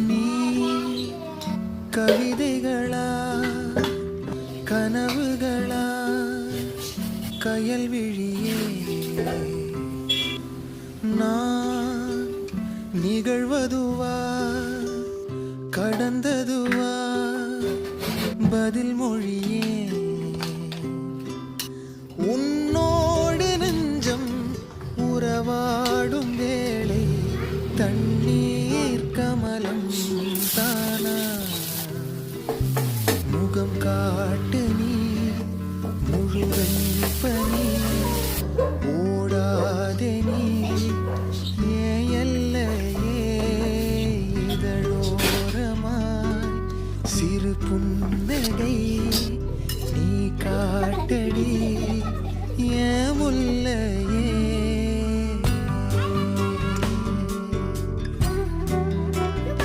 நீ கவிதைகளா கனவுகளா கயல் விழியே நான் நிகழ்வதுவா கடந்ததுவா பதில் மொழியே உன்னோடு நெஞ்சம் உறவாடும் வேளை தண்ணீர் கமலம் தானா முகம் காட்டு நீ முழுவன் பனி ஓடாதே நீ ஏன் எல்லையே இதழோரமாய் சிறு புன்னகை நீ காட்டடி ஏன் முல்லையே